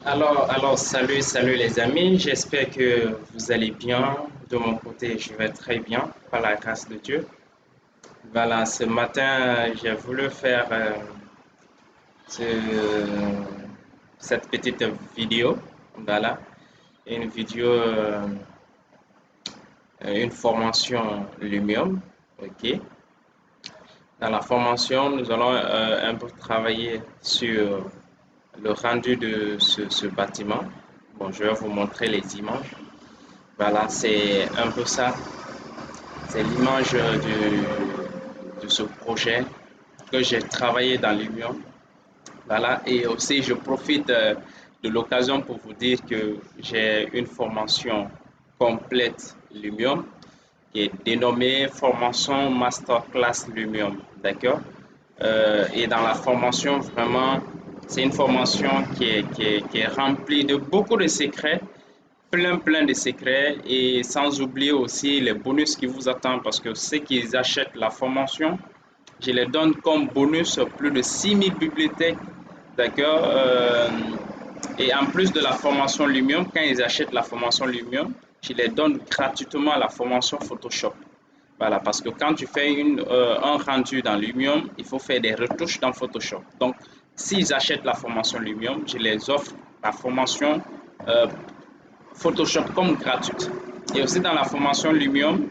Salut les amis, j'espère que vous allez bien. De mon côté, je vais très bien, par la grâce de Dieu. Voilà, ce matin, j'ai voulu faire ce- cette petite vidéo. Voilà, une vidéo, une formation Lumium. Ok. Dans la formation, nous allons un peu travailler sur le rendu de ce bâtiment. Bon, je vais vous montrer les images. Voilà, c'est un peu ça. C'est l'image de ce projet que j'ai travaillé dans l'Union. Voilà, et aussi je profite de l'occasion pour vous dire que j'ai une formation complète Lumium qui est dénommée formation Masterclass Lumium. D'accord? Et dans la formation, vraiment, c'est une formation qui est remplie de beaucoup de secrets, plein de secrets, et sans oublier aussi les bonus qui vous attendent parce que ceux qui achètent la formation, je les donne comme bonus plus de 6000 bibliothèques, d'accord. Et en plus de la formation Lumium, quand ils achètent la formation Lumium, je les donne gratuitement la formation Photoshop. Voilà, parce que quand tu fais un rendu dans Lumium, il faut faire des retouches dans Photoshop. Donc, s'ils achètent la formation Lumium, je les offre la formation euh, Photoshop comme gratuite. Et aussi dans la formation Lumium,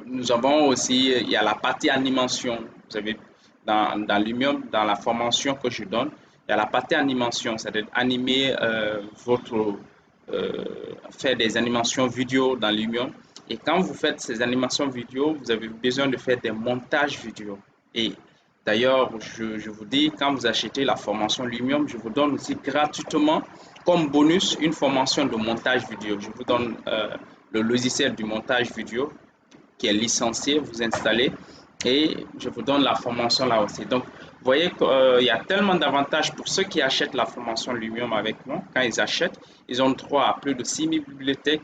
nous avons aussi, il y a la partie animation. Vous savez, dans Lumium, dans la formation que je donne, il y a la partie animation, c'est-à-dire animer faire des animations vidéo dans Lumium. Et quand vous faites ces animations vidéo, vous avez besoin de faire des montages vidéo. Et d'ailleurs, je vous dis, quand vous achetez la formation Lumium, je vous donne aussi gratuitement comme bonus une formation de montage vidéo. Je vous donne le logiciel du montage vidéo qui est licencié, vous installez et je vous donne la formation là aussi. Donc, vous voyez qu'il y a tellement d'avantages pour ceux qui achètent la formation Lumium avec moi. Quand ils achètent, ils ont droit à plus de 6000 bibliothèques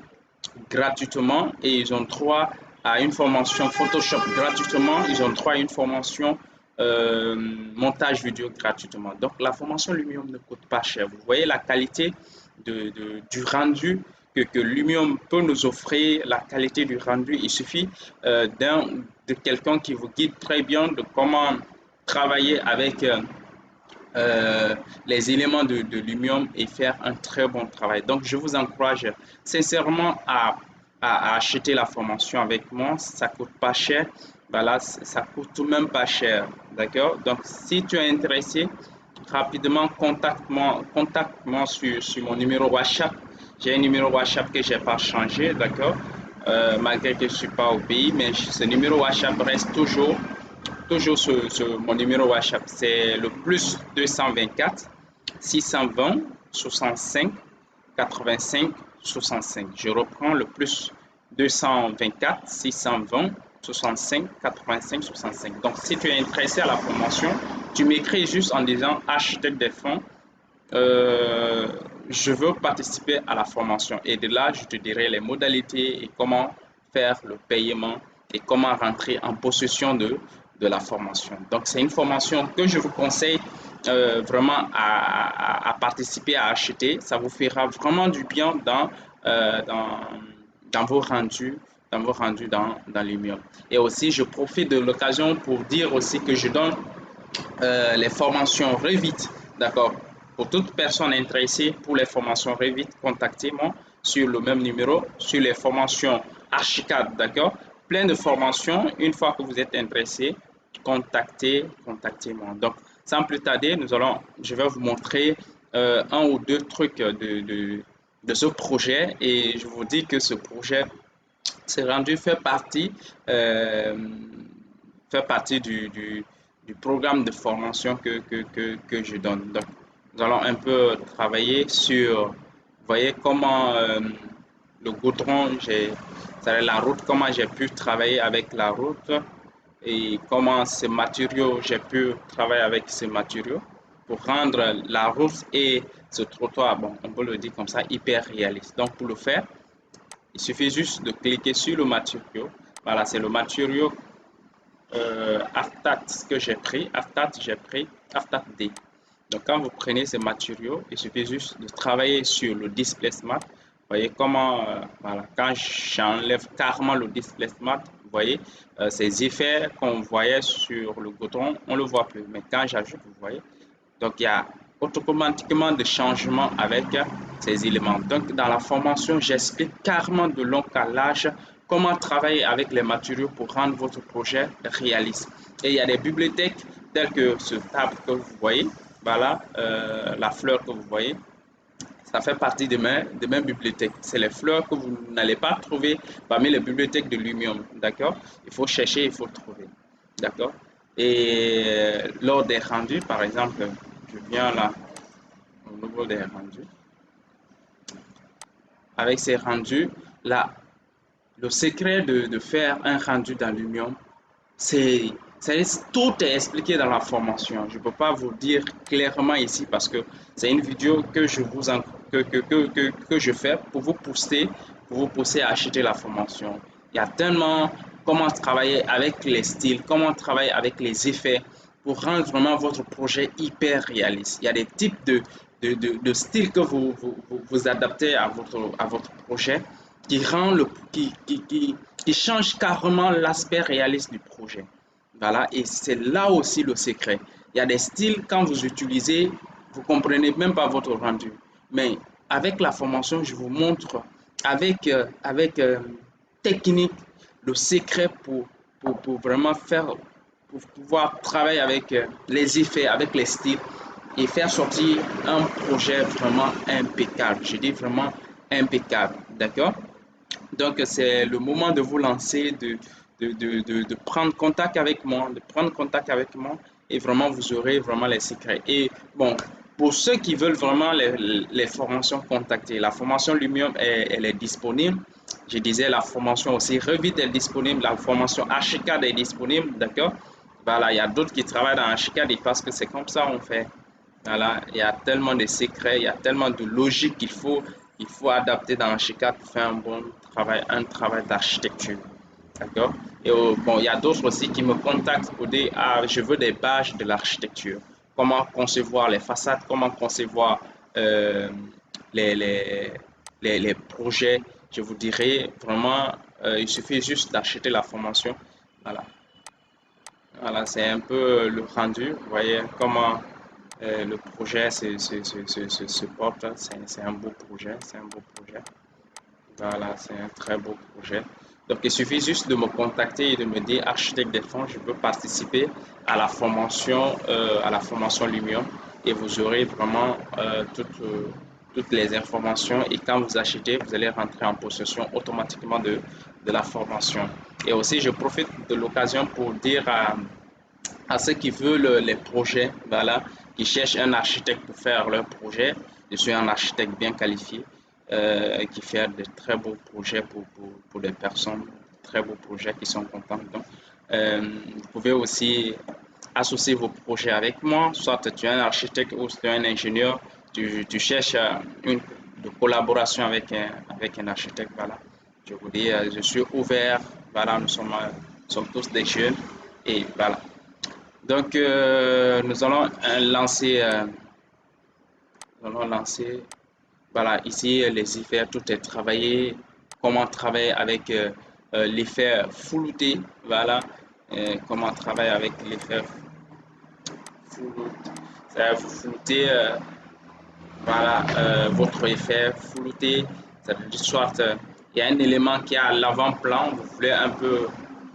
gratuitement et ils ont droit à une formation Photoshop gratuitement. Ils ont droit à une formation montage vidéo gratuitement. Donc, la formation Lumium ne coûte pas cher. Vous voyez la qualité du rendu que Lumium peut nous offrir, la qualité du rendu. Il suffit de quelqu'un qui vous guide très bien de comment travailler avec les éléments de Lumium et faire un très bon travail. Donc, je vous encourage sincèrement à acheter la formation avec moi. Ça coûte pas cher. Voilà, ça coûte tout même pas cher. D'accord? Donc, si tu es intéressé, rapidement, contacte-moi sur mon numéro WhatsApp. J'ai un numéro WhatsApp que je n'ai pas changé, d'accord? Malgré que je ne suis pas au pays, mais ce numéro WhatsApp reste toujours sur mon numéro WhatsApp. C'est le plus 224 620 65 85 65. Je reprends le plus 224 620 65 85 65. Donc, si tu es intéressé à la promotion, tu m'écris juste en disant architecte des fonds, euh, je veux participer à la formation. Et de là, je te dirai les modalités et comment faire le paiement et comment rentrer en possession de la formation. Donc, c'est une formation que je vous conseille vraiment à participer, à acheter. Ça vous fera vraiment du bien euh, dans, dans vos rendus dans l'Union. Et aussi, je profite de l'occasion pour dire aussi que je donne les formations Revit, d'accord. Pour toute personne intéressée pour les formations Revit, contactez-moi sur le même numéro, sur les formations Archicad, d'accord. Plein de formations. Une fois que vous êtes intéressé, contactez-moi. Donc, sans plus tarder, je vais vous montrer un ou deux trucs de ce projet et je vous dis que ce projet c'est rendu euh, fait partie du programme de formation que je donne. Donc, nous allons un peu travailler sur, vous voyez comment le goudron, c'est la route, comment j'ai pu travailler avec la route et comment ces matériaux, j'ai pu travailler avec ces matériaux pour rendre la route et ce trottoir, bon, on peut le dire comme ça, hyper réaliste. Donc, pour le faire, il suffit juste de cliquer sur le matériau. Voilà, c'est le matériau Aftat que j'ai pris. Aftat, j'ai pris Aftat D. Donc, quand vous prenez ces matériaux, il suffit juste de travailler sur le display smart. Vous voyez comment, voilà, quand j'enlève carrément le display smart, vous voyez, ces effets qu'on voyait sur le bouton, on ne le voit plus. Mais quand j'ajoute, vous voyez, donc il y a automatiquement des changements avec ces éléments. Donc, dans la formation, j'explique carrément de long à large comment travailler avec les matériaux pour rendre votre projet réaliste. Et il y a des bibliothèques telles que ce table que vous voyez, voilà, la fleur que vous voyez, ça fait partie de mes bibliothèques. C'est les fleurs que vous n'allez pas trouver parmi les bibliothèques de Lumium, d'accord? Il faut chercher, il faut trouver, d'accord? Et lors des rendus, par exemple, je viens là, au niveau des rendus. Avec ces rendus, là, le secret de faire un rendu dans Lumium, c'est tout est expliqué dans la formation. Je ne peux pas vous dire clairement ici parce que c'est une vidéo que je vous que je fais pour vous pousser à acheter la formation. Il y a tellement comment travailler avec les styles, comment travailler avec les effets pour rendre vraiment votre projet hyper réaliste. Il y a des types de styles que vous adaptez à votre projet qui rend qui change carrément l'aspect réaliste du projet. Voilà, et c'est là aussi le secret. Il y a des styles, quand vous utilisez, vous ne comprenez même pas votre rendu. Mais avec la formation, je vous montre avec technique le secret pour vraiment faire, pour pouvoir travailler avec les effets, avec les styles et faire sortir un projet vraiment impeccable. Je dis vraiment impeccable, d'accord? Donc, c'est le moment de vous lancer, de prendre contact avec moi, de prendre contact avec moi et vraiment, vous aurez vraiment les secrets. Et bon, pour ceux qui veulent vraiment les formations contactées, la formation Lumium, elle est disponible. Je disais, la formation aussi Revit est disponible, la formation Archicad est disponible, d'accord? Voilà, il y a d'autres qui travaillent dans Archicad et parce que c'est comme ça on fait. Voilà, il y a tellement de secrets, il y a tellement de logique qu'il faut adapter dans Archicad pour faire un travail d'architecture. D'accord? Et bon, il y a d'autres aussi qui me contactent pour dire, ah, je veux des bases de l'architecture. Comment concevoir les façades, comment concevoir euh, les, les, les projets. Je vous dirais vraiment, il suffit juste d'acheter la formation. Voilà. Voilà, c'est un peu le rendu. Vous voyez comment le projet se porte. C'est un beau projet. C'est un beau projet. Voilà, c'est un très beau projet. Donc, il suffit juste de me contacter et de me dire, architecte des fonds, je veux participer à la formation Lumium et vous aurez vraiment toutes les informations. Et quand vous achetez, vous allez rentrer en possession automatiquement de la formation. Et aussi, je profite de l'occasion pour dire à ceux qui veulent les projets, voilà, qui cherchent un architecte pour faire leur projet. Je suis un architecte bien qualifié qui fait de très beaux projets pour des personnes, très beaux projets qui sont contents. Donc, vous pouvez aussi associer vos projets avec moi, soit tu es un architecte ou tu es un ingénieur, tu cherches une de collaboration avec un architecte, voilà. Je vous dis, je suis ouvert, voilà, nous sommes tous des jeunes et voilà. Donc, nous allons lancer, voilà, ici les effets, tout est travaillé, comment travailler avec l'effet flouté, voilà, comment travailler avec l'effet flouté, ça vous floutez, voilà, votre effet flouté, ça veut dire soit il y a un élément qui est à l'avant-plan, vous voulez un peu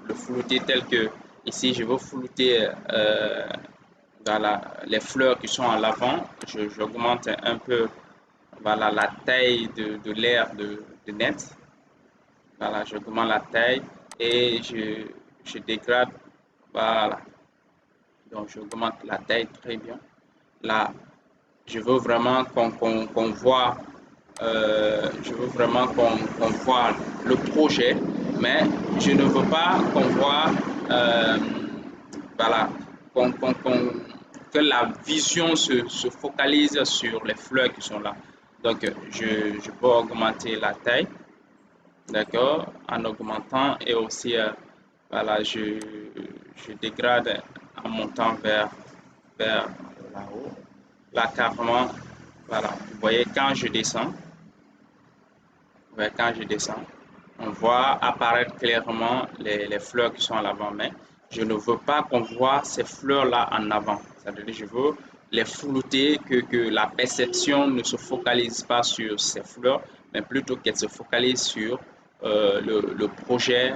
le flouter tel que ici, je veux flouter voilà, les fleurs qui sont à l'avant, j'augmente un peu voilà, la taille de l'air de net. Voilà, j'augmente la taille et je dégrade. Voilà, donc j'augmente la taille très bien. Là, je veux vraiment qu'on voit, je veux vraiment qu'on voit le projet, mais je ne veux pas qu'on voit, voilà, que la vision se focalise sur les fleurs qui sont là. Donc, je peux augmenter la taille, d'accord, en augmentant et aussi, voilà, je dégrade en montant vers là-haut. là carrément, voilà, vous voyez quand je descends, quand je descends, on voit apparaître clairement les fleurs qui sont à l'avant, mais je ne veux pas qu'on voit ces fleurs-là en avant. C'est-à-dire que je veux les flouter, que la perception ne se focalise pas sur ces fleurs, mais plutôt qu'elle se focalise sur le projet,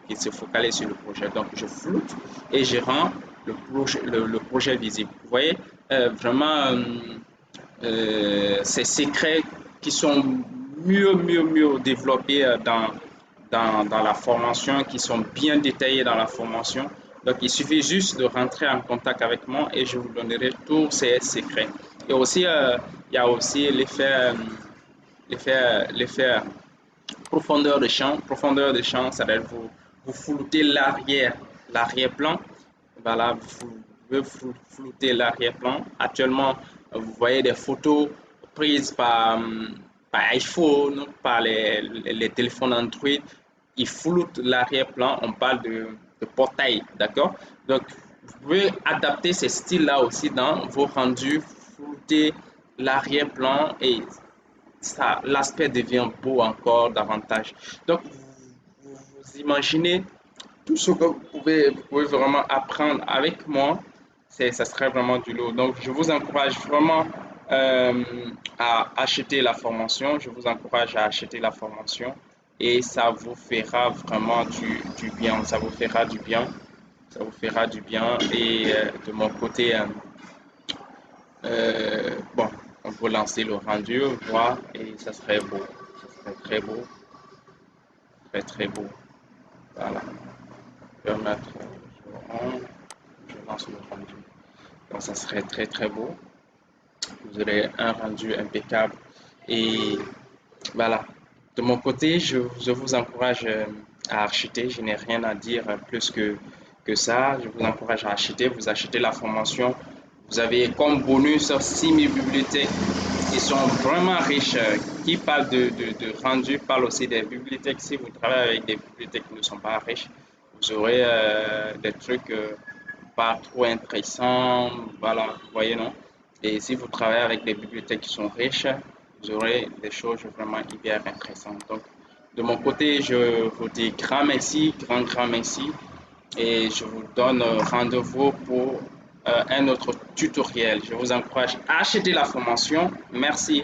qu'il se focalise sur le projet. Donc je floute et je rends le projet visible. Vous voyez, vraiment, ces secrets qui sont mieux développés dans la formation, qui sont bien détaillés dans la formation. Donc, il suffit juste de rentrer en contact avec moi et je vous donnerai tous ces secrets. Et aussi, il y a aussi l'effet profondeur de champ. Profondeur de champ, c'est-à-dire vous floutez l'arrière-plan. Voilà, vous pouvez flouter l'arrière-plan. Actuellement, vous voyez des photos prises par iPhone, par les téléphones Android. Ils floutent l'arrière-plan. On parle de portail, d'accord? Donc, vous pouvez adapter ces styles-là aussi dans vos rendus, flouter l'arrière-plan et ça, l'aspect devient beau encore davantage. Donc, vous imaginez tout ce que vous pouvez vraiment apprendre avec moi, ça serait vraiment du lot. Donc, je vous encourage vraiment à acheter la formation. Je vous encourage à acheter la formation et ça vous fera vraiment du bien. Ça vous fera du bien. Ça vous fera du bien. Et de mon côté, bon, on peut lancer le rendu, voir, et ça serait beau. Ça serait très beau, très beau. Voilà. Je vais mettre, je lance le rendu. Donc, ça serait très beau. Vous aurez un rendu impeccable. Et voilà. De mon côté, je vous encourage à acheter. Je n'ai rien à dire plus que ça. Je vous encourage à acheter. Vous achetez la formation. Vous avez comme bonus 6000 bibliothèques qui sont vraiment riches. Qui parlent de rendu, parlent aussi des bibliothèques. Si vous travaillez avec des bibliothèques qui ne sont pas riches, vous aurez des trucs pas trop intéressants. Voilà, vous voyez, non? Et si vous travaillez avec des bibliothèques qui sont riches, vous aurez des choses vraiment hyper intéressantes. Donc, de mon côté, je vous dis grand merci, grand merci. Et je vous donne rendez-vous pour un autre tutoriel. Je vous encourage à acheter la formation. Merci.